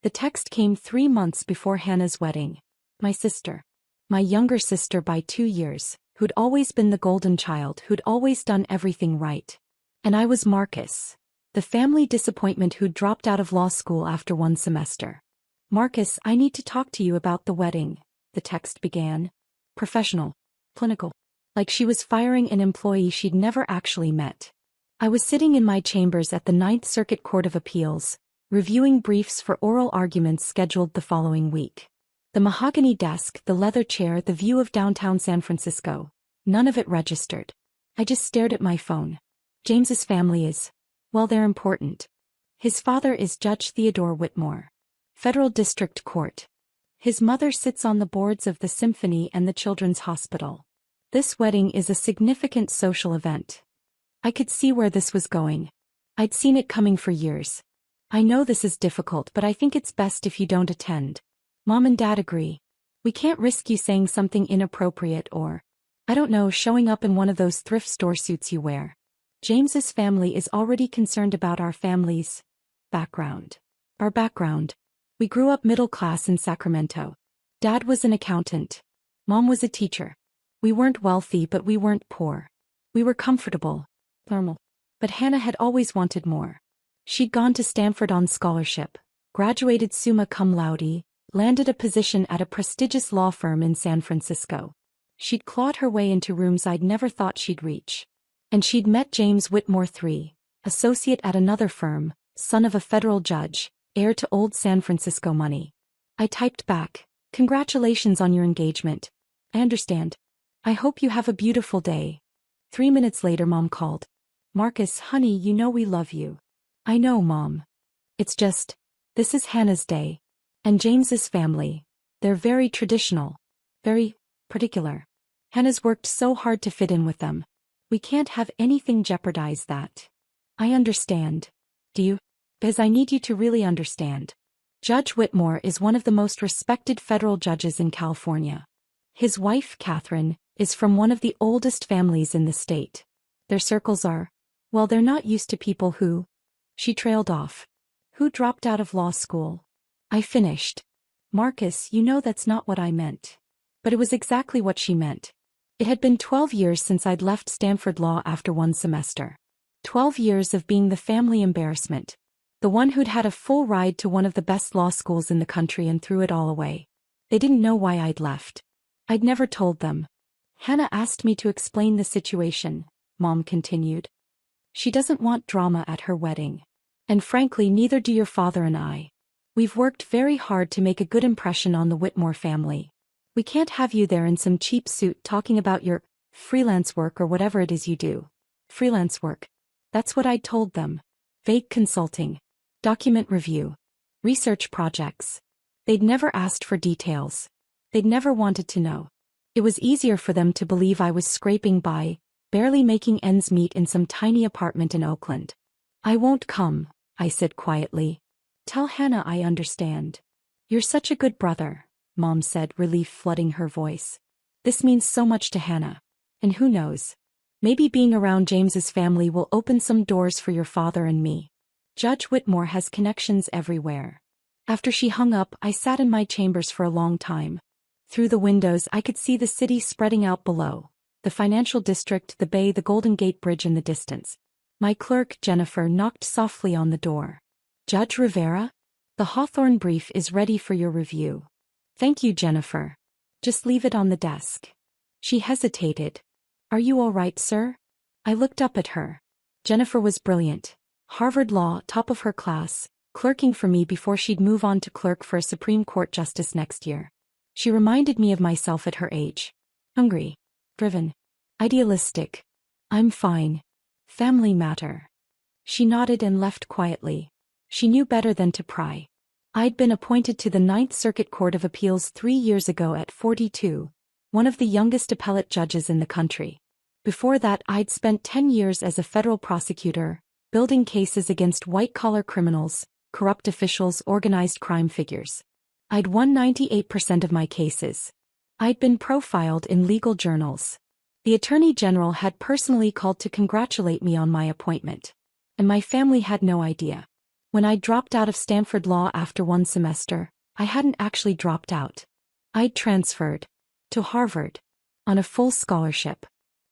The text came 3 months before Hannah's wedding. My sister. My younger sister by 2 years, who'd always been the golden child, who'd always done everything right. And I was Marcus. The family disappointment who'd dropped out of law school after 1 semester. Marcus, I need to talk to you about the wedding, the text began. Professional. Clinical. Like she was firing an employee she'd never actually met. I was sitting in my chambers at the Ninth Circuit Court of Appeals, reviewing briefs for oral arguments scheduled the following week. The mahogany desk, the leather chair, the view of downtown San Francisco. None of it registered. I just stared at my phone. James's family is, well, they're important. His father is Judge Theodore Whitmore. Federal District Court. His mother sits on the boards of the Symphony and the Children's Hospital. This wedding is a significant social event. I could see where this was going. I'd seen it coming for years. I know this is difficult, but I think it's best if you don't attend. Mom and Dad agree. We can't risk you saying something inappropriate or, I don't know, showing up in one of those thrift store suits you wear. James's family is already concerned about our family's background. Our background. We grew up middle class in Sacramento. Dad was an accountant. Mom was a teacher. We weren't wealthy, but we weren't poor. We were comfortable. Normal. But Hannah had always wanted more. She'd gone to Stanford on scholarship, graduated summa cum laude, landed a position at a prestigious law firm in San Francisco. She'd clawed her way into rooms I'd never thought she'd reach. And she'd met James Whitmore III, associate at another firm, son of a federal judge, heir to old San Francisco money. I typed back, "Congratulations on your engagement. I understand. I hope you have a beautiful day." 3 minutes later, Mom called. "Marcus, honey, you know we love you." "I know, Mom. It's just, this is Hannah's day. And James's family. They're very traditional. Very particular. Hannah's worked so hard to fit in with them. We can't have anything jeopardize that." "I understand. Do you? Because I need you to really understand. Judge Whitmore is one of the most respected federal judges in California. His wife, Catherine, is from one of the oldest families in the state. Their circles are, well, they're not used to people who..." She trailed off. "Who dropped out of law school." I finished. "Marcus, you know that's not what I meant." But it was exactly what she meant. It had been 12 years since I'd left Stanford Law after 1 semester. 12 years of being the family embarrassment. The one who'd had a full ride to one of the best law schools in the country and threw it all away. They didn't know why I'd left. I'd never told them. "Hannah asked me to explain the situation," Mom continued. "She doesn't want drama at her wedding. And frankly, neither do your father and I. We've worked very hard to make a good impression on the Whitmore family. We can't have you there in some cheap suit talking about your freelance work or whatever it is you do." Freelance work. That's what I'd told them. Vague consulting. Document review. Research projects. They'd never asked for details. They'd never wanted to know. It was easier for them to believe I was scraping by, barely making ends meet in some tiny apartment in Oakland. "I won't come," I said quietly. "Tell Hannah I understand." "You're such a good brother," Mom said, relief flooding her voice. "This means so much to Hannah. And who knows? Maybe being around James's family will open some doors for your father and me. Judge Whitmore has connections everywhere." After she hung up, I sat in my chambers for a long time. Through the windows I could see the city spreading out below. The financial district, the bay, the Golden Gate Bridge in the distance. My clerk, Jennifer, knocked softly on the door. "Judge Rivera? The Hawthorne brief is ready for your review." "Thank you, Jennifer. Just leave it on the desk." She hesitated. "Are you all right, sir?" I looked up at her. Jennifer was brilliant. Harvard Law, top of her class, clerking for me before she'd move on to clerk for a Supreme Court justice next year. She reminded me of myself at her age. Hungry. Driven. Idealistic. "I'm fine. Family matter." She nodded and left quietly. She knew better than to pry. I'd been appointed to the Ninth Circuit Court of Appeals 3 years ago at 42, one of the youngest appellate judges in the country. Before that, I'd spent 10 years as a federal prosecutor, building cases against white-collar criminals, corrupt officials, organized crime figures. I'd won 98% of my cases. I'd been profiled in legal journals. The Attorney General had personally called to congratulate me on my appointment. And my family had no idea. When I dropped out of Stanford Law after one semester, I hadn't actually dropped out. I'd transferred to Harvard on a full scholarship.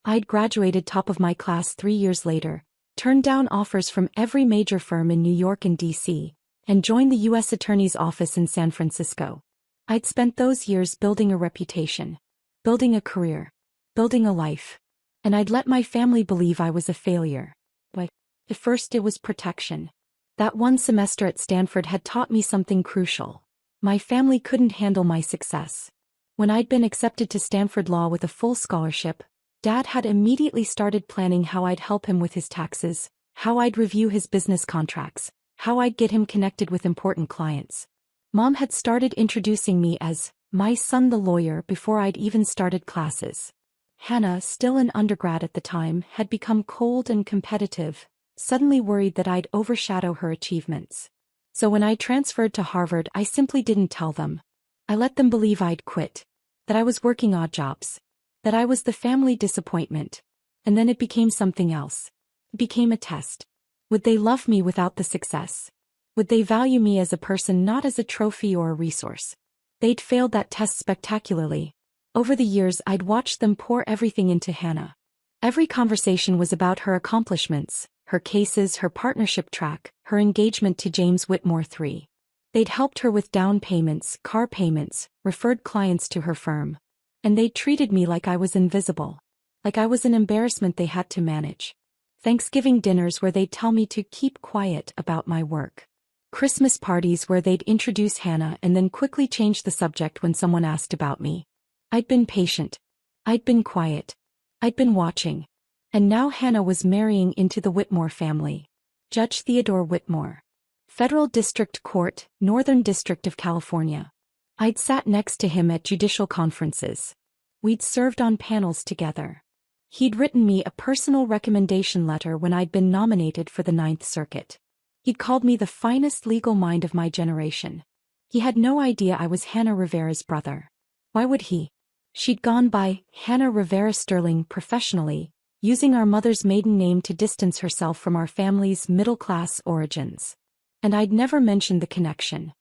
I'd graduated top of my class 3 years later, turned down offers from every major firm in New York and D.C., and joined the U.S. Attorney's Office in San Francisco. I'd spent those years building a reputation, building a career, building a life, and I'd let my family believe I was a failure. But at first it was protection. That one semester at Stanford had taught me something crucial. My family couldn't handle my success. When I'd been accepted to Stanford Law with a full scholarship, Dad had immediately started planning how I'd help him with his taxes, how I'd review his business contracts, how I'd get him connected with important clients. Mom had started introducing me as my son the lawyer before I'd even started classes. Hannah, still an undergrad at the time, had become cold and competitive, suddenly worried that I'd overshadow her achievements. So when I transferred to Harvard, I simply didn't tell them. I let them believe I'd quit, that I was working odd jobs, that I was the family disappointment. And then it became something else. It became a test. Would they love me without the success? Would they value me as a person, not as a trophy or a resource? They'd failed that test spectacularly. Over the years, I'd watched them pour everything into Hannah. Every conversation was about her accomplishments, her cases, her partnership track, her engagement to James Whitmore III. They'd helped her with down payments, car payments, referred clients to her firm. And they'd treated me like I was invisible. Like I was an embarrassment they had to manage. Thanksgiving dinners where they'd tell me to keep quiet about my work. Christmas parties where they'd introduce Hannah and then quickly change the subject when someone asked about me. I'd been patient. I'd been quiet. I'd been watching. And now Hannah was marrying into the Whitmore family. Judge Theodore Whitmore. Federal District Court, Northern District of California. I'd sat next to him at judicial conferences. We'd served on panels together. He'd written me a personal recommendation letter when I'd been nominated for the Ninth Circuit. He'd called me the finest legal mind of my generation. He had no idea I was Hannah Rivera's brother. Why would he? She'd gone by Hannah Rivera Sterling professionally, using our mother's maiden name to distance herself from our family's middle-class origins. And I'd never mentioned the connection.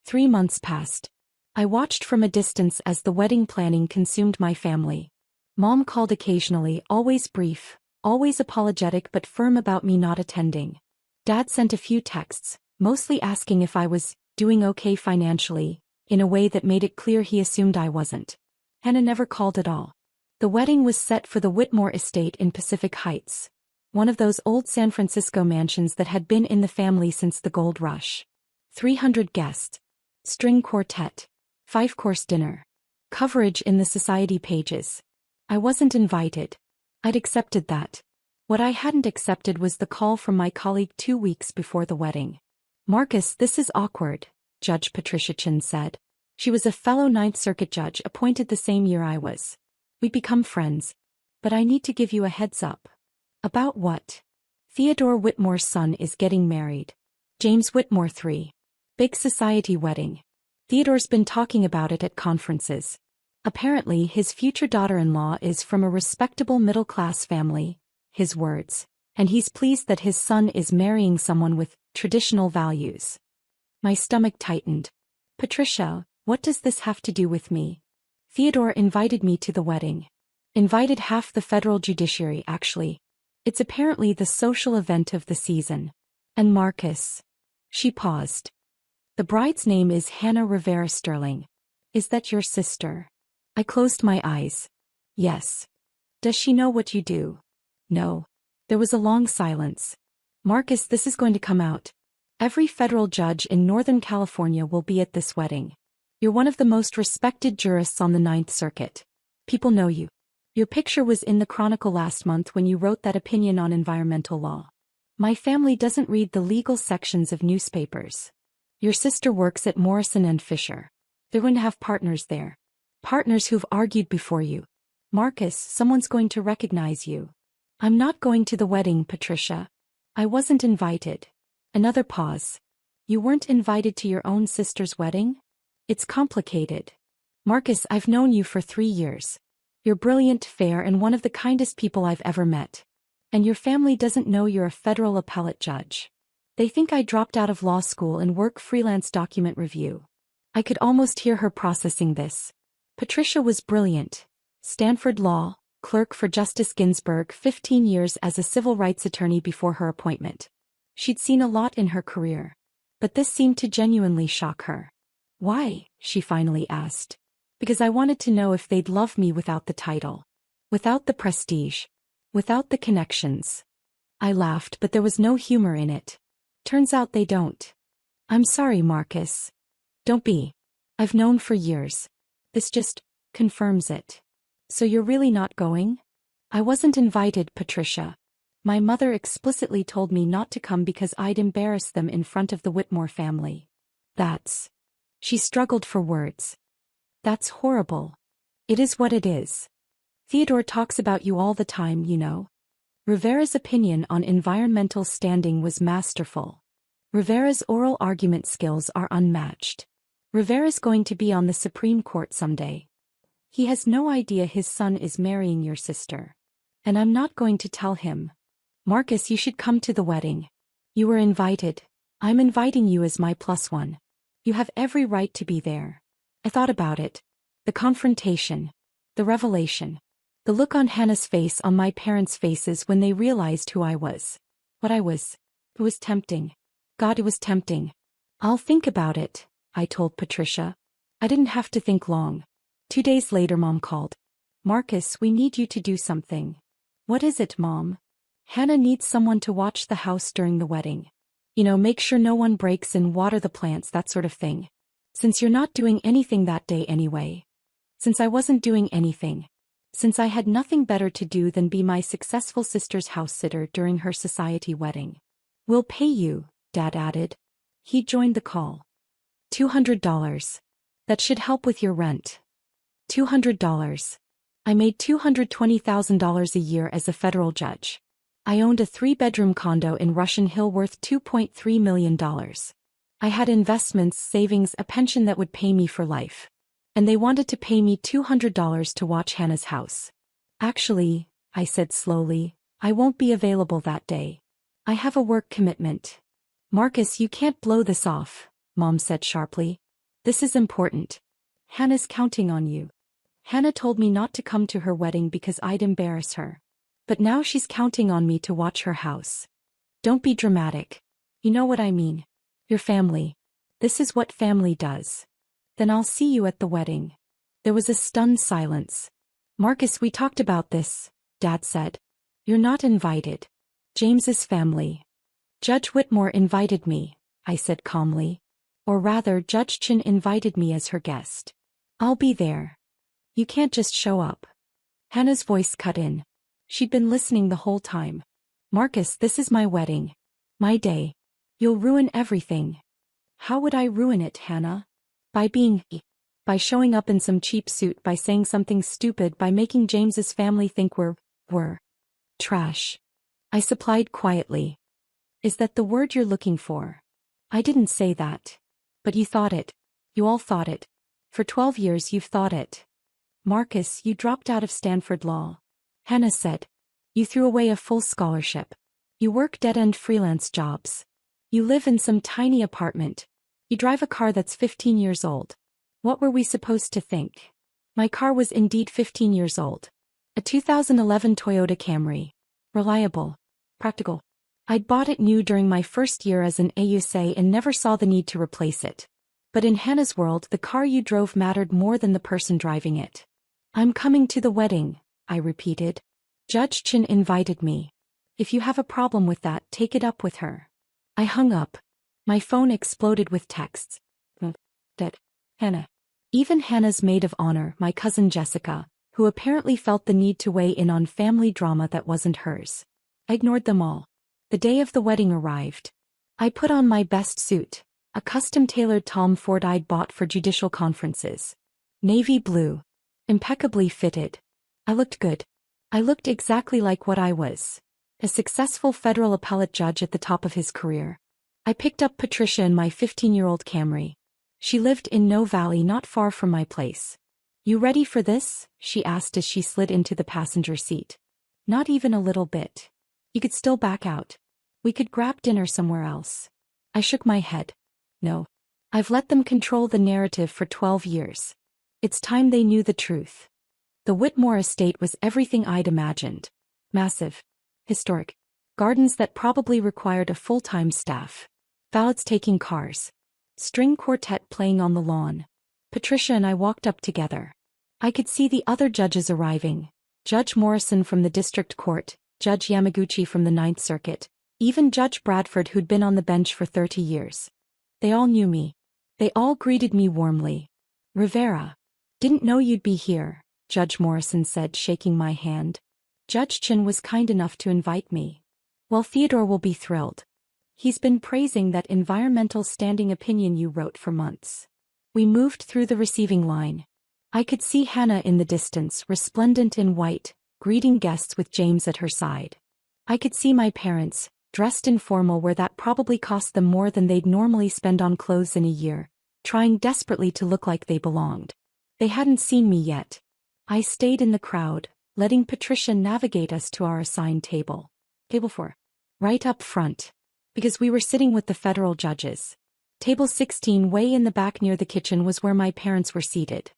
3 months passed. I watched from a distance as the wedding planning consumed my family. Mom called occasionally, always brief, always apologetic but firm about me not attending. Dad sent a few texts, mostly asking if I was doing okay financially, in a way that made it clear he assumed I wasn't. Hannah never called at all. The wedding was set for the Whitmore estate in Pacific Heights, one of those old San Francisco mansions that had been in the family since the gold rush. 300 guests. String quartet. 5-course dinner. Coverage in the society pages. I wasn't invited. I'd accepted that. What I hadn't accepted was the call from my colleague 2 weeks before the wedding. "Marcus, this is awkward," Judge Patricia Chin said. She was a fellow Ninth Circuit judge appointed the same year I was. "We'd become friends. But I need to give you a heads up." "About what?" "Theodore Whitmore's son is getting married. James Whitmore III. Big society wedding. Theodore's been talking about it at conferences. Apparently his future daughter-in-law is from a respectable middle-class family, his words, and he's pleased that his son is marrying someone with traditional values." My stomach tightened. "Patricia, what does this have to do with me?" "Theodore invited me to the wedding. Invited half the federal judiciary, actually. It's apparently the social event of the season. And Marcus." She paused. "The bride's name is Hannah Rivera Sterling. Is that your sister?" I closed my eyes. "Yes." "Does she know what you do?" "No." There was a long silence. "Marcus, this is going to come out. Every federal judge in Northern California will be at this wedding. You're one of the most respected jurists on the Ninth Circuit. People know you. Your picture was in the Chronicle last month when you wrote that opinion on environmental law. My family doesn't read the legal sections of newspapers. Your sister works at Morrison and Fisher. They're going to have partners there. Partners who've argued before you. Marcus, someone's going to recognize you." "I'm not going to the wedding, Patricia. I wasn't invited." Another pause. "You weren't invited to your own sister's wedding? It's complicated. Marcus, I've known you for 3 years. You're brilliant, fair, and one of the kindest people I've ever met. And your family doesn't know you're a federal appellate judge. They think I dropped out of law school and work freelance document review. I could almost hear her processing this. Patricia was brilliant. Stanford Law, clerk for Justice Ginsburg, 15 years as a civil rights attorney before her appointment. She'd seen a lot in her career. But this seemed to genuinely shock her. Why? She finally asked. Because I wanted to know if they'd love me without the title. Without the prestige. Without the connections. I laughed, but there was no humor in it. Turns out they don't. I'm sorry, Marcus. Don't be. I've known for years. This just confirms it. So you're really not going? I wasn't invited, Patricia. My mother explicitly told me not to come because I'd embarrass them in front of the Whitmore family. That's... She struggled for words. That's horrible. It is what it is. Theodore talks about you all the time, you know. Rivera's opinion on environmental standing was masterful. Rivera's oral argument skills are unmatched. Rivera's going to be on the Supreme Court someday. He has no idea his son is marrying your sister. And I'm not going to tell him. Marcus, you should come to the wedding. You were invited. I'm inviting you as my plus one. You have every right to be there. I thought about it. The confrontation. The revelation. The look on Hannah's face, on my parents' faces when they realized who I was. What I was. It was tempting. God, it was tempting. I'll think about it, I told Patricia. I didn't have to think long. 2 days later, Mom called. Marcus, we need you to do something. What is it, Mom? Hannah needs someone to watch the house during the wedding. You know, make sure no one breaks in, water the plants, that sort of thing. Since you're not doing anything that day anyway. Since I wasn't doing anything. Since I had nothing better to do than be my successful sister's house sitter during her society wedding. We'll pay you, Dad added. He joined the call. $200. That should help with your rent. $200. I made $220,000 a year as a federal judge. I owned a 3-bedroom condo in Russian Hill worth $2.3 million. I had investments, savings, a pension that would pay me for life. And they wanted to pay me $200 to watch Hannah's house. Actually, I said slowly, I won't be available that day. I have a work commitment. Marcus, you can't blow this off, Mom said sharply. This is important. Hannah's counting on you. Hannah told me not to come to her wedding because I'd embarrass her. But now she's counting on me to watch her house. Don't be dramatic. You know what I mean. Your family. This is what family does. Then I'll see you at the wedding. There was a stunned silence. Marcus, we talked about this, Dad said. You're not invited. James's family. Judge Whitmore invited me, I said calmly. Or rather, Judge Chin invited me as her guest. I'll be there. You can't just show up. Hannah's voice cut in. She'd been listening the whole time. Marcus, this is my wedding. My day. You'll ruin everything. How would I ruin it, Hannah? By showing up in some cheap suit, by saying something stupid, by making James's family think we're trash. I supplied quietly. Is that the word you're looking for? I didn't say that. But you thought it. You all thought it. For 12 years you've thought it. Marcus, you dropped out of Stanford Law. Hannah said. You threw away a full scholarship. You work dead-end freelance jobs. You live in some tiny apartment. You drive a car that's 15 years old. What were we supposed to think? My car was indeed 15 years old. A 2011 Toyota Camry. Reliable. Practical. I'd bought it new during my first year as an AUSA and never saw the need to replace it. But in Hannah's world, the car you drove mattered more than the person driving it. I'm coming to the wedding, I repeated. Judge Chin invited me. If you have a problem with that, take it up with her. I hung up. My phone exploded with texts. That Hannah. Even Hannah's maid of honor, my cousin Jessica, who apparently felt the need to weigh in on family drama that wasn't hers. I ignored them all. The day of the wedding arrived. I put on my best suit, a custom-tailored Tom Ford I'd bought for judicial conferences. Navy blue. Impeccably fitted. I looked good. I looked exactly like what I was. A successful federal appellate judge at the top of his career. I picked up Patricia in my 15-year-old Camry. She lived in No Valley, not far from my place. You ready for this? She asked as she slid into the passenger seat. Not even a little bit. You could still back out. We could grab dinner somewhere else. I shook my head. No. I've let them control the narrative for 12 years. It's time they knew the truth. The Whitmore estate was everything I'd imagined. Massive. Historic. Gardens that probably required a full-time staff. Valets taking cars. String quartet playing on the lawn. Patricia and I walked up together. I could see the other judges arriving. Judge Morrison from the District Court, Judge Yamaguchi from the Ninth Circuit, even Judge Bradford who'd been on the bench for 30 years. They all knew me. They all greeted me warmly. Rivera. Didn't know you'd be here, Judge Morrison said, shaking my hand. Judge Chin was kind enough to invite me. Well, Theodore will be thrilled. He's been praising that environmental standing opinion you wrote for months. We moved through the receiving line. I could see Hannah in the distance, resplendent in white, greeting guests with James at her side. I could see my parents, dressed in formal wear that probably cost them more than they'd normally spend on clothes in a year, trying desperately to look like they belonged. They hadn't seen me yet. I stayed in the crowd, letting Patricia navigate us to our assigned table. Table 4. Right up front. Because we were sitting with the federal judges. Table 16 way in the back near the kitchen was where my parents were seated.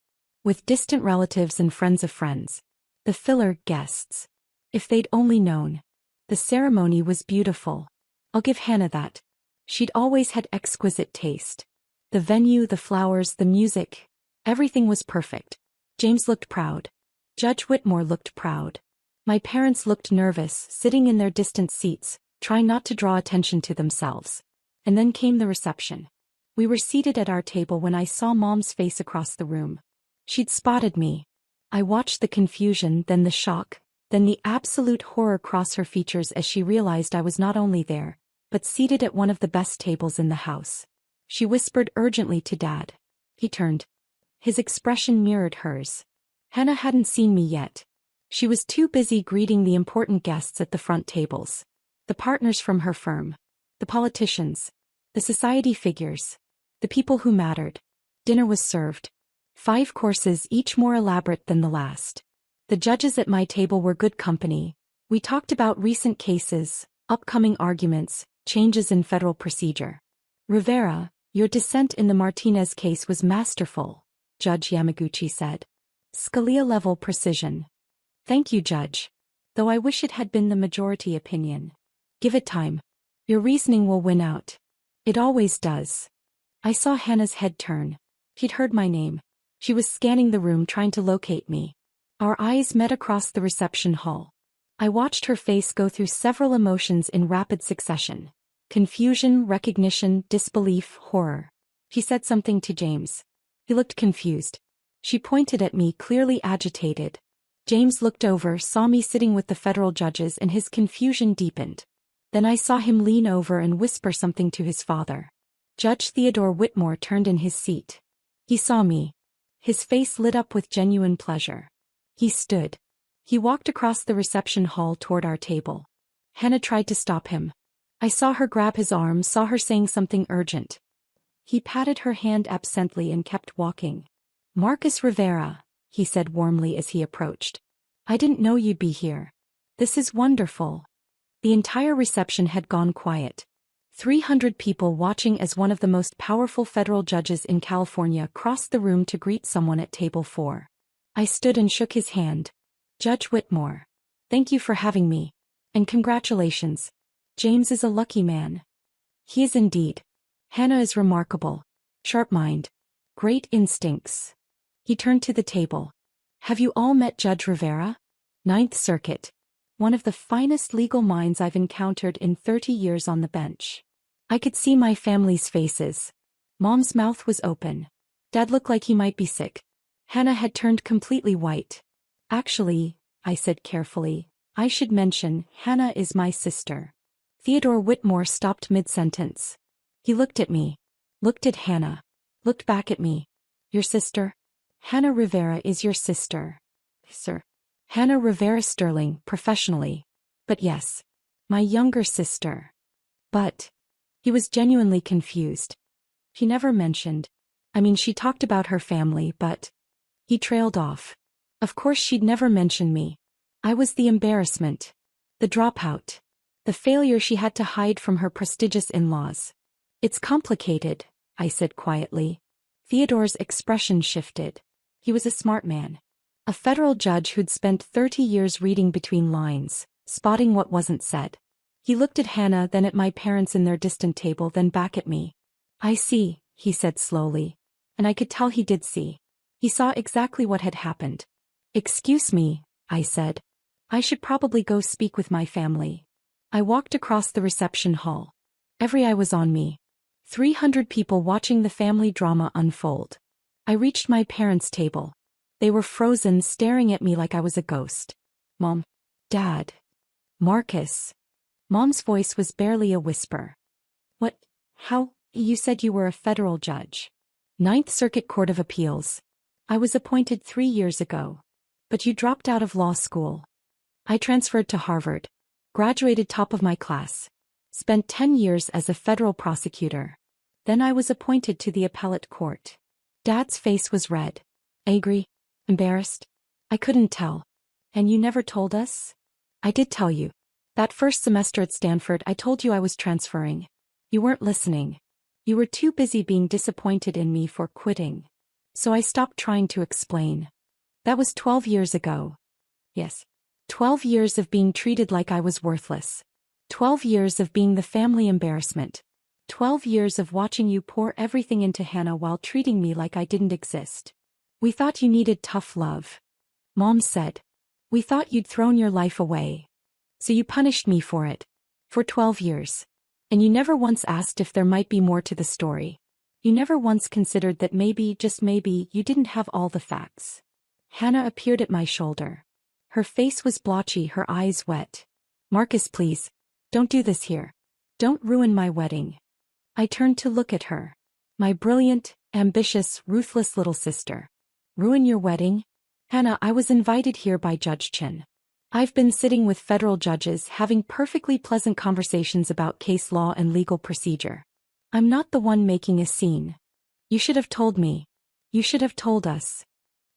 With distant relatives and friends of friends. The filler guests. If they'd only known. The ceremony was beautiful. I'll give Hannah that. She'd always had exquisite taste. The venue, the flowers, the music. Everything was perfect. James looked proud. Judge Whitmore looked proud. My parents looked nervous, sitting in their distant seats, trying not to draw attention to themselves. And then came the reception. We were seated at our table when I saw Mom's face across the room. She'd spotted me. I watched the confusion, then the shock, then the absolute horror cross her features as she realized I was not only there, but seated at one of the best tables in the house. She whispered urgently to Dad. He turned. His expression mirrored hers. Hannah hadn't seen me yet. She was too busy greeting the important guests at the front tables. The partners from her firm. The politicians. The society figures. The people who mattered. Dinner was served. 5 courses, each more elaborate than the last. The judges at my table were good company. We talked about recent cases, upcoming arguments, changes in federal procedure. Rivera, your dissent in the Martinez case was masterful, Judge Yamaguchi said. Scalia-level precision. Thank you, Judge. Though I wish it had been the majority opinion. Give it time. Your reasoning will win out. It always does. I saw Hannah's head turn. She'd heard my name. She was scanning the room trying to locate me. Our eyes met across the reception hall. I watched her face go through several emotions in rapid succession. Confusion, recognition, disbelief, horror. She said something to James. He looked confused. She pointed at me, clearly agitated. James looked over, saw me sitting with the federal judges, and his confusion deepened. Then I saw him lean over and whisper something to his father. Judge Theodore Whitmore turned in his seat. He saw me. His face lit up with genuine pleasure. He stood. He walked across the reception hall toward our table. Hannah tried to stop him. I saw her grab his arm, saw her saying something urgent. He patted her hand absently and kept walking. Marcus Rivera, he said warmly as he approached. I didn't know you'd be here. This is wonderful. The entire reception had gone quiet. 300 people watching as one of the most powerful federal judges in California crossed the room to greet someone at table 4. I stood and shook his hand. Judge Whitmore. Thank you for having me. And congratulations. James is a lucky man. He is indeed. Hannah is remarkable. Sharp mind. Great instincts. He turned to the table. Have you all met Judge Rivera? Ninth Circuit. One of the finest legal minds I've encountered in 30 years on the bench. I could see my family's faces. Mom's mouth was open. Dad looked like he might be sick. Hannah had turned completely white. Actually, I said carefully, I should mention, Hannah is my sister. Theodore Whitmore stopped mid-sentence. He looked at me. Looked at Hannah. Looked back at me. Your sister? Hannah Rivera is your sister. Sir. Hannah Rivera Sterling, professionally. But yes. My younger sister. But. He was genuinely confused. She never mentioned. She talked about her family, but. He trailed off. Of course she'd never mention me. I was the embarrassment. The dropout. The failure she had to hide from her prestigious in-laws. It's complicated, I said quietly. Theodore's expression shifted. He was a smart man. A federal judge who'd spent 30 years reading between lines, spotting what wasn't said. He looked at Hannah, then at my parents in their distant table, then back at me. I see, he said slowly. And I could tell he did see. He saw exactly what had happened. Excuse me, I said. I should probably go speak with my family. I walked across the reception hall. Every eye was on me. 300 people watching the family drama unfold. I reached my parents' table. They were frozen, staring at me like I was a ghost. Mom. Dad. Marcus. Mom's voice was barely a whisper. What? How? You said you were a federal judge. Ninth Circuit Court of Appeals. I was appointed 3 years ago. But you dropped out of law school. I transferred to Harvard. Graduated top of my class. Spent 10 years as a federal prosecutor. Then I was appointed to the appellate court. Dad's face was red. Angry? Embarrassed? I couldn't tell. And you never told us? I did tell you. That first semester at Stanford, I told you I was transferring. You weren't listening. You were too busy being disappointed in me for quitting. So I stopped trying to explain. That was 12 years ago. Yes. 12 years of being treated like I was worthless. 12 years of being the family embarrassment. 12 years of watching you pour everything into Hannah while treating me like I didn't exist. We thought you needed tough love. Mom said. We thought you'd thrown your life away. So you punished me for it. For 12 years. And you never once asked if there might be more to the story. You never once considered that maybe, just maybe, you didn't have all the facts. Hannah appeared at my shoulder. Her face was blotchy, her eyes wet. Marcus, please. Don't do this here. Don't ruin my wedding. I turned to look at her. My brilliant, ambitious, ruthless little sister. Ruin your wedding? Hannah, I was invited here by Judge Chin. I've been sitting with federal judges having perfectly pleasant conversations about case law and legal procedure. I'm not the one making a scene. You should have told me. You should have told us.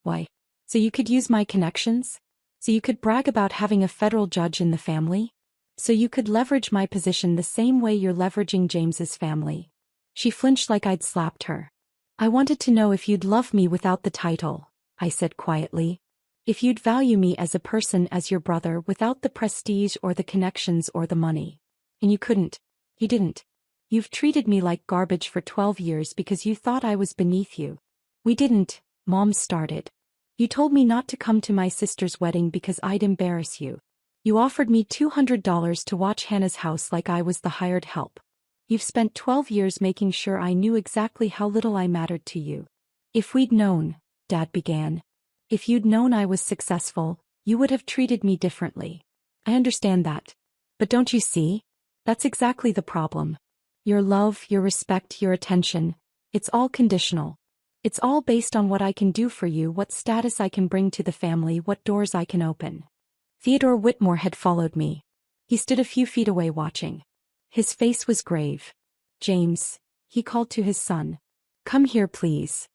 Why? So you could use my connections? So you could brag about having a federal judge in the family? So you could leverage my position the same way you're leveraging James's family. She flinched like I'd slapped her. I wanted to know if you'd love me without the title, I said quietly. If you'd value me as a person, as your brother, without the prestige or the connections or the money. And you couldn't. You didn't. You've treated me like garbage for 12 years because you thought I was beneath you. We didn't, Mom started. You told me not to come to my sister's wedding because I'd embarrass you. You offered me $200 to watch Hannah's house like I was the hired help. You've spent 12 years making sure I knew exactly how little I mattered to you. If we'd known, Dad began. If you'd known I was successful, you would have treated me differently. I understand that. But don't you see? That's exactly the problem. Your love, your respect, your attention, it's all conditional. It's all based on what I can do for you, what status I can bring to the family, what doors I can open. Theodore Whitmore had followed me. He stood a few feet away watching. His face was grave. James, he called to his son. Come here, please.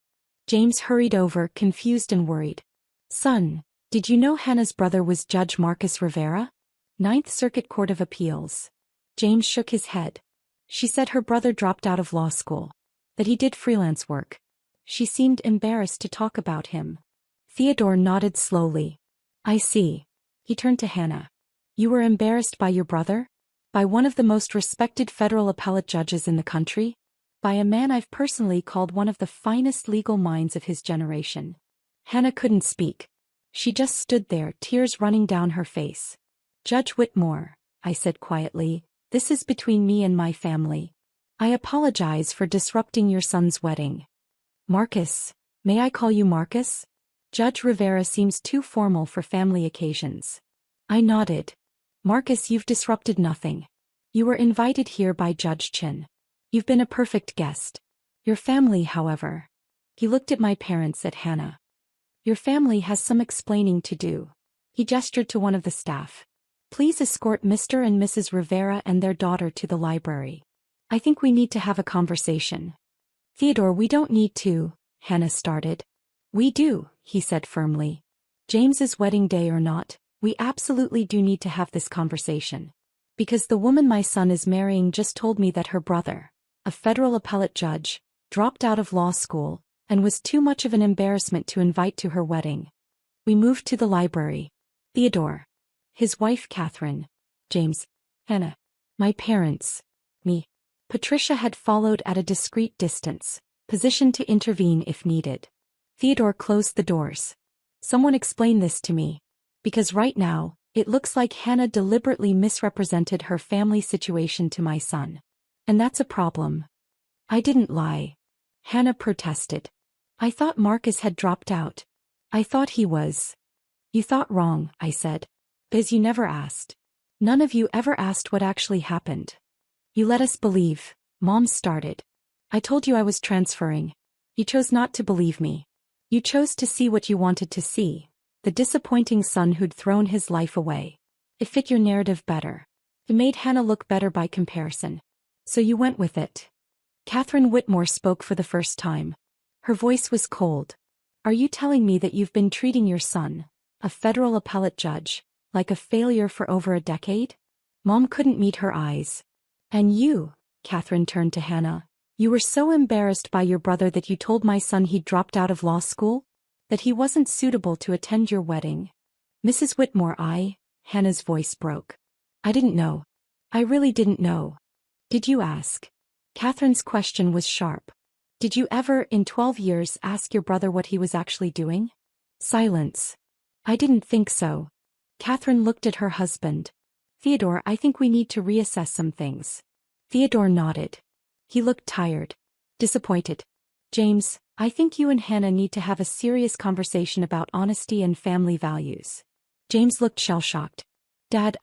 James hurried over, confused and worried. Son, did you know Hannah's brother was Judge Marcus Rivera? Ninth Circuit Court of Appeals. James shook his head. She said her brother dropped out of law school. That he did freelance work. She seemed embarrassed to talk about him. Theodore nodded slowly. I see. He turned to Hannah. You were embarrassed by your brother? By one of the most respected federal appellate judges in the country? By a man I've personally called one of the finest legal minds of his generation. Hannah couldn't speak. She just stood there, tears running down her face. Judge Whitmore, I said quietly, this is between me and my family. I apologize for disrupting your son's wedding. Marcus, may I call you Marcus? Judge Rivera seems too formal for family occasions. I nodded. Marcus, you've disrupted nothing. You were invited here by Judge Chin. You've been a perfect guest. Your family, however. He looked at my parents, at Hannah. Your family has some explaining to do. He gestured to one of the staff. Please escort Mr. and Mrs. Rivera and their daughter to the library. I think we need to have a conversation. Theodore, we don't need to, Hannah started. We do, he said firmly. James's wedding day or not, we absolutely do need to have this conversation. Because the woman my son is marrying just told me that her brother, a federal appellate judge, dropped out of law school and was too much of an embarrassment to invite to her wedding. We moved to the library. Theodore, his wife Catherine, James, Hannah, my parents, me. Patricia had followed at a discreet distance, positioned to intervene if needed. Theodore closed the doors. Someone explain this to me. Because right now, it looks like Hannah deliberately misrepresented her family situation to my son. And that's a problem. I didn't lie. Hannah protested. I thought Marcus had dropped out. I thought he was. You thought wrong, I said. Because you never asked. None of you ever asked what actually happened. You let us believe, Mom started. I told you I was transferring. You chose not to believe me. You chose to see what you wanted to see, the disappointing son who'd thrown his life away. It fit your narrative better. It made Hannah look better by comparison. So you went with it. Catherine Whitmore spoke for the first time. Her voice was cold. Are you telling me that you've been treating your son, a federal appellate judge, like a failure for over a decade? Mom couldn't meet her eyes. And you, Catherine turned to Hannah, you were so embarrassed by your brother that you told my son he'd dropped out of law school? That he wasn't suitable to attend your wedding? Mrs. Whitmore, Hannah's voice broke. I didn't know. I really didn't know. Did you ask? Catherine's question was sharp. Did you ever, in 12 years, ask your brother what he was actually doing? Silence. I didn't think so. Catherine looked at her husband. Theodore, I think we need to reassess some things. Theodore nodded. He looked tired. Disappointed. James, I think you and Hannah need to have a serious conversation about honesty and family values. James looked shell-shocked. Dad,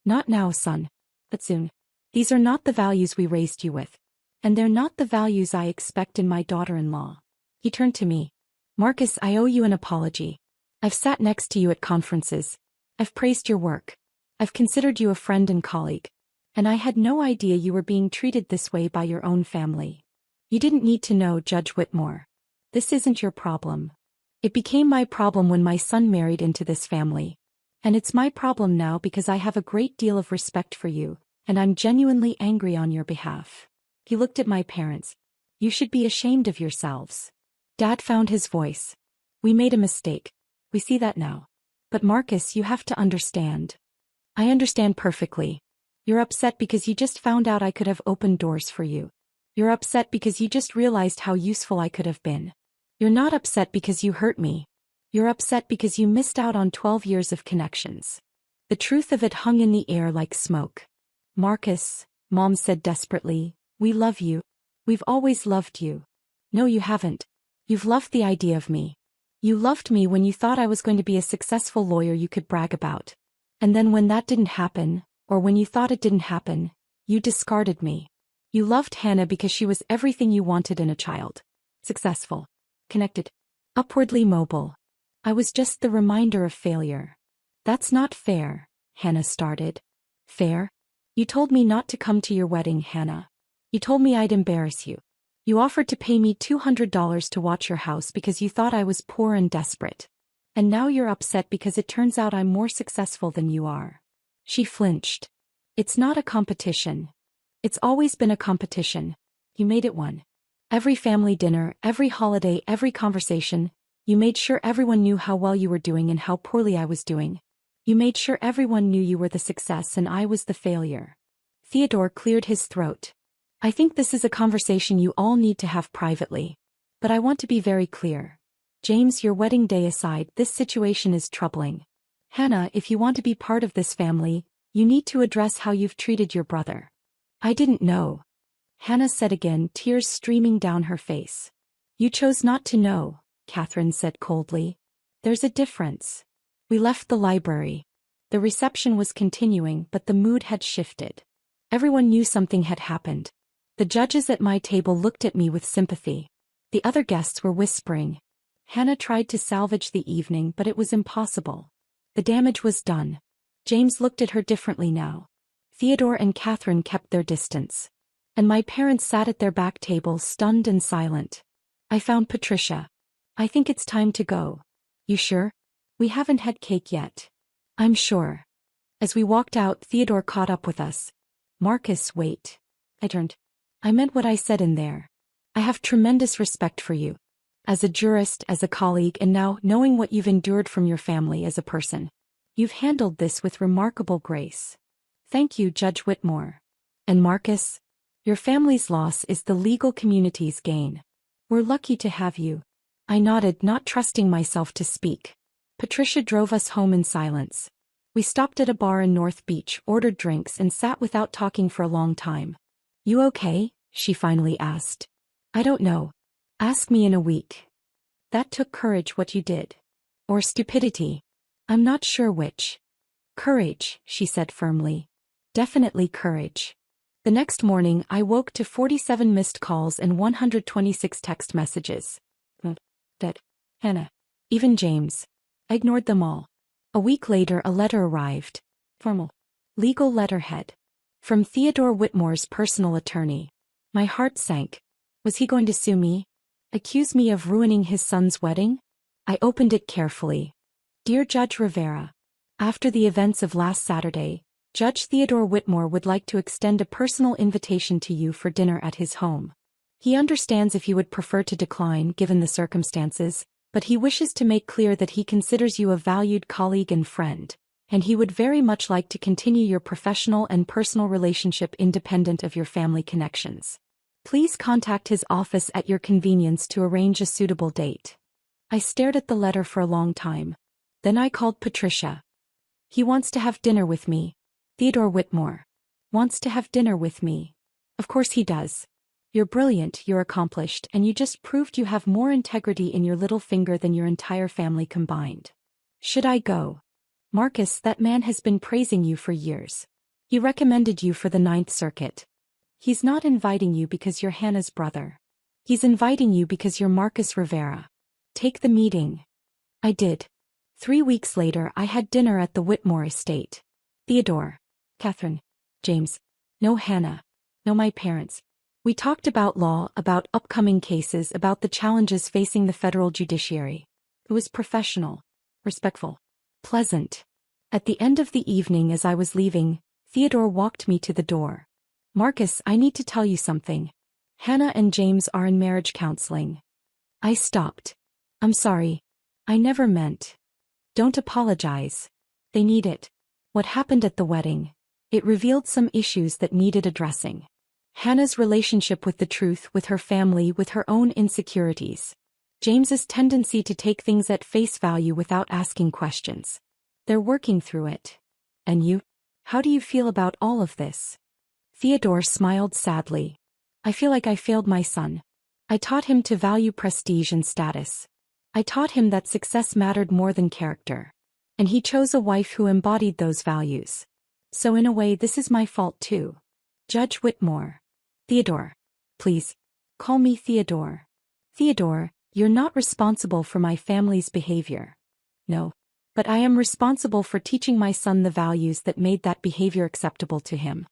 Not now, son. But soon. These are not the values we raised you with. And they're not the values I expect in my daughter-in-law. He turned to me. Marcus, I owe you an apology. I've sat next to you at conferences. I've praised your work. I've considered you a friend and colleague. And I had no idea you were being treated this way by your own family. You didn't need to know, Judge Whitmore. This isn't your problem. It became my problem when my son married into this family. And it's my problem now because I have a great deal of respect for you, and I'm genuinely angry on your behalf. He looked at my parents. You should be ashamed of yourselves. Dad found his voice. We made a mistake. We see that now. But Marcus, you have to understand. I understand perfectly. You're upset because you just found out I could have opened doors for you. You're upset because you just realized how useful I could have been. You're not upset because you hurt me. You're upset because you missed out on 12 years of connections. The truth of it hung in the air like smoke. Marcus, Mom said desperately, we love you. We've always loved you. No, you haven't. You've loved the idea of me. You loved me when you thought I was going to be a successful lawyer you could brag about. And then when that didn't happen, or when you thought it didn't happen, you discarded me. You loved Hannah because she was everything you wanted in a child. Successful. Connected. Upwardly mobile. I was just the reminder of failure. That's not fair, Hannah started. Fair? You told me not to come to your wedding, Hannah. You told me I'd embarrass you. You offered to pay me $200 to watch your house because you thought I was poor and desperate. And now you're upset because it turns out I'm more successful than you are. She flinched. It's not a competition. It's always been a competition. You made it one. Every family dinner, every holiday, every conversation, you made sure everyone knew how well you were doing and how poorly I was doing. You made sure everyone knew you were the success and I was the failure. Theodore cleared his throat. I think this is a conversation you all need to have privately. But I want to be very clear. James, your wedding day aside, this situation is troubling. Hannah, if you want to be part of this family, you need to address how you've treated your brother. I didn't know. Hannah said again, tears streaming down her face. You chose not to know, Catherine said coldly. There's a difference. We left the library. The reception was continuing, but the mood had shifted. Everyone knew something had happened. The judges at my table looked at me with sympathy. The other guests were whispering. Hannah tried to salvage the evening, but it was impossible. The damage was done. James looked at her differently now. Theodore and Catherine kept their distance. And my parents sat at their back table, stunned and silent. I found Patricia. I think it's time to go. You sure? We haven't had cake yet. I'm sure. As we walked out, Theodore caught up with us. Marcus, wait. I turned. I meant what I said in there. I have tremendous respect for you. As a jurist, as a colleague, and now, knowing what you've endured from your family as a person. You've handled this with remarkable grace. Thank you, Judge Whitmore. And Marcus? Your family's loss is the legal community's gain. We're lucky to have you. I nodded, not trusting myself to speak. Patricia drove us home in silence. We stopped at a bar in North Beach, ordered drinks, and sat without talking for a long time. You okay? She finally asked. I don't know. Ask me in a week. That took courage, what you did. Or stupidity. I'm not sure which. Courage, she said firmly. Definitely courage. The next morning, I woke to 47 missed calls and 126 text messages. Dad, Hannah, even James. I ignored them all. A week later, a letter arrived. Formal. Legal letterhead. From Theodore Whitmore's personal attorney. My heart sank. Was he going to sue me? Accuse me of ruining his son's wedding? I opened it carefully. Dear Judge Rivera. After the events of last Saturday, Judge Theodore Whitmore would like to extend a personal invitation to you for dinner at his home. He understands if you would prefer to decline given the circumstances, but he wishes to make clear that he considers you a valued colleague and friend, and he would very much like to continue your professional and personal relationship independent of your family connections. Please contact his office at your convenience to arrange a suitable date. I stared at the letter for a long time. Then I called Patricia. He wants to have dinner with me. Theodore Whitmore. Wants to have dinner with me. Of course he does. You're brilliant, you're accomplished, and you just proved you have more integrity in your little finger than your entire family combined. Should I go? Marcus, that man has been praising you for years. He recommended you for the Ninth Circuit. He's not inviting you because you're Hannah's brother. He's inviting you because you're Marcus Rivera. Take the meeting. I did. 3 weeks later, I had dinner at the Whitmore estate. Theodore, Catherine, James, no Hannah, no my parents. We talked about law, about upcoming cases, about the challenges facing the federal judiciary. It was professional, respectful, pleasant. At the end of the evening, as I was leaving, Theodore walked me to the door. Marcus, I need to tell you something. Hannah and James are in marriage counseling. I stopped. I'm sorry. I never meant. Don't apologize. They need it. What happened at the wedding? It revealed some issues that needed addressing. Hannah's relationship with the truth, with her family, with her own insecurities. James's tendency to take things at face value without asking questions. They're working through it. And you? How do you feel about all of this? Theodore smiled sadly. I feel like I failed my son. I taught him to value prestige and status. I taught him that success mattered more than character. And he chose a wife who embodied those values. So in a way, this is my fault too. Judge Whitmore. Theodore. Please. Call me Theodore. Theodore, you're not responsible for my family's behavior. No. But I am responsible for teaching my son the values that made that behavior acceptable to him.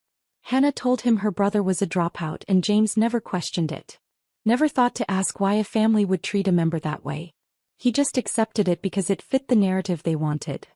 Hannah told him her brother was a dropout and James never questioned it. Never thought to ask why a family would treat a member that way. He just accepted it because it fit the narrative they wanted.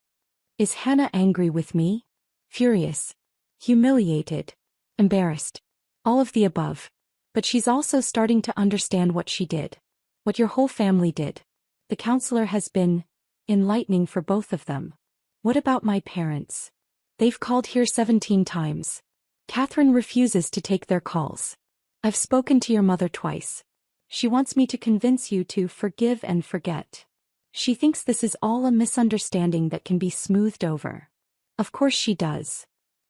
Is Hannah angry with me? Furious. Humiliated. Embarrassed. All of the above. But she's also starting to understand what she did. What your whole family did. The counselor has been enlightening for both of them. What about my parents? They've called here 17 times. Catherine refuses to take their calls. I've spoken to your mother twice. She wants me to convince you to forgive and forget. She thinks this is all a misunderstanding that can be smoothed over. Of course she does.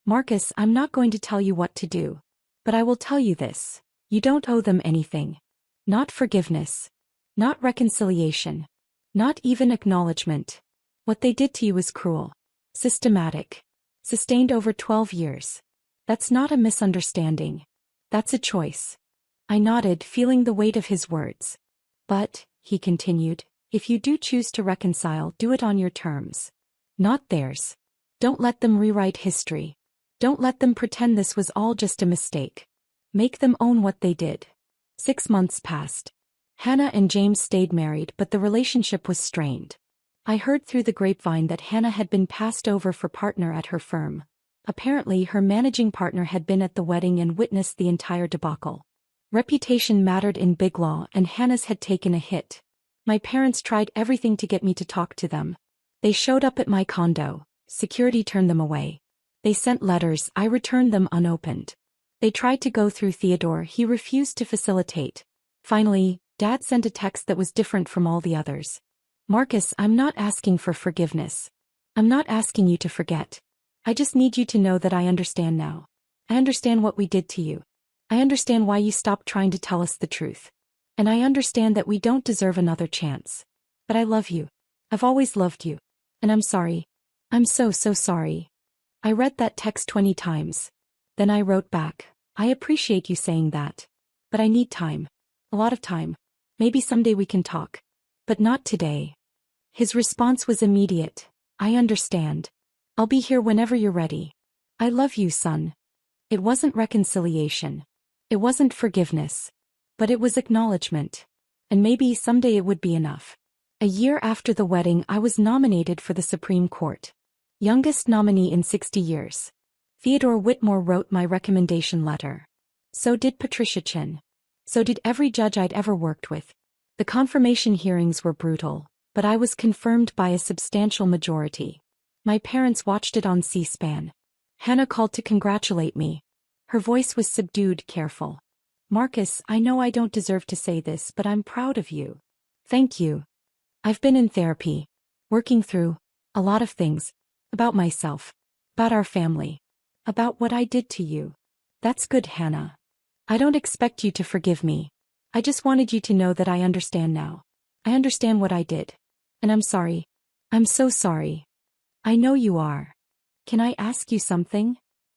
Marcus, I'm not going to tell you what to do. But I will tell you this. You don't owe them anything. Not forgiveness. Not reconciliation. Not even acknowledgement. What they did to you is cruel. Systematic. Sustained over 12 years. That's not a misunderstanding. That's a choice. I nodded, feeling the weight of his words. But, he continued, if you do choose to reconcile, do it on your terms. Not theirs. Don't let them rewrite history. Don't let them pretend this was all just a mistake. Make them own what they did. 6 months passed. Hannah and James stayed married, but the relationship was strained. I heard through the grapevine that Hannah had been passed over for partner at her firm. Apparently her managing partner had been at the wedding and witnessed the entire debacle. Reputation mattered in Big Law and Hannah's had taken a hit. My parents tried everything to get me to talk to them. They showed up at my condo. Security turned them away. They sent letters, I returned them unopened. They tried to go through Theodore, he refused to facilitate. Finally, Dad sent a text that was different from all the others. Marcus, I'm not asking for forgiveness. I'm not asking you to forget. I just need you to know that I understand now. I understand what we did to you. I understand why you stopped trying to tell us the truth. And I understand that we don't deserve another chance. But I love you. I've always loved you. And I'm sorry. I'm so sorry. I read that text 20 times. Then I wrote back, I appreciate you saying that. But I need time. A lot of time. Maybe someday we can talk. But not today. His response was immediate. I understand. I'll be here whenever you're ready. I love you, son. It wasn't reconciliation. It wasn't forgiveness. But it was acknowledgement. And maybe someday it would be enough. A year after the wedding, I was nominated for the Supreme Court. Youngest nominee in 60 years. Theodore Whitmore wrote my recommendation letter. So did Patricia Chin. So did every judge I'd ever worked with. The confirmation hearings were brutal, but I was confirmed by a substantial majority. My parents watched it on C-SPAN. Hannah called to congratulate me. Her voice was subdued, careful. Marcus, I know I don't deserve to say this, but I'm proud of you. Thank you. I've been in therapy, working through a lot of things. About myself. About our family. About what I did to you. That's good, Hannah. I don't expect you to forgive me. I just wanted you to know that I understand now. I understand what I did. And I'm sorry. I'm so sorry. I know you are. Can I ask you something?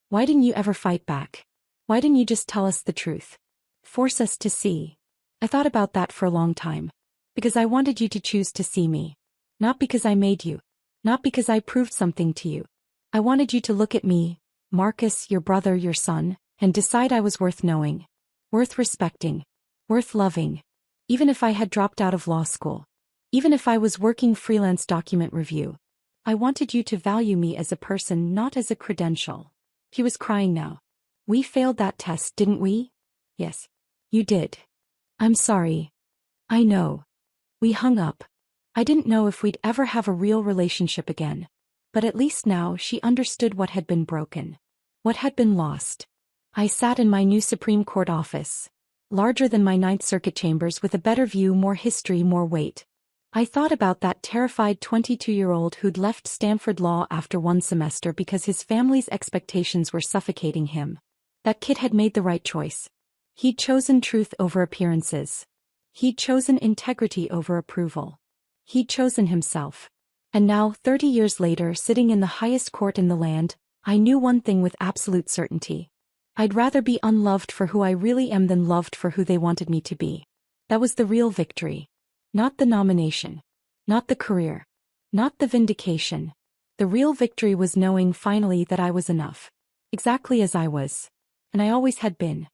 Why didn't you ever fight back? Why didn't you just tell us the truth? Force us to see. I thought about that for a long time. Because I wanted you to choose to see me. Not because I made you. Not because I proved something to you. I wanted you to look at me, Marcus, your brother, your son, and decide I was worth knowing. Worth respecting. Worth loving. Even if I had dropped out of law school. Even if I was working freelance document review. I wanted you to value me as a person, not as a credential. He was crying now. We failed that test, didn't we? Yes. You did. I'm sorry. I know. We hung up. I didn't know if we'd ever have a real relationship again. But at least now she understood what had been broken. What had been lost. I sat in my new Supreme Court office. Larger than my Ninth Circuit chambers with a better view, more history, more weight. I thought about that terrified 22-year-old who'd left Stanford Law after one semester because his family's expectations were suffocating him. That kid had made the right choice. He'd chosen truth over appearances. He'd chosen integrity over approval. He'd chosen himself. And now, 30 years later, sitting in the highest court in the land, I knew one thing with absolute certainty. I'd rather be unloved for who I really am than loved for who they wanted me to be. That was the real victory. Not the nomination. Not the career. Not the vindication. The real victory was knowing finally that I was enough. Exactly as I was. And I always had been.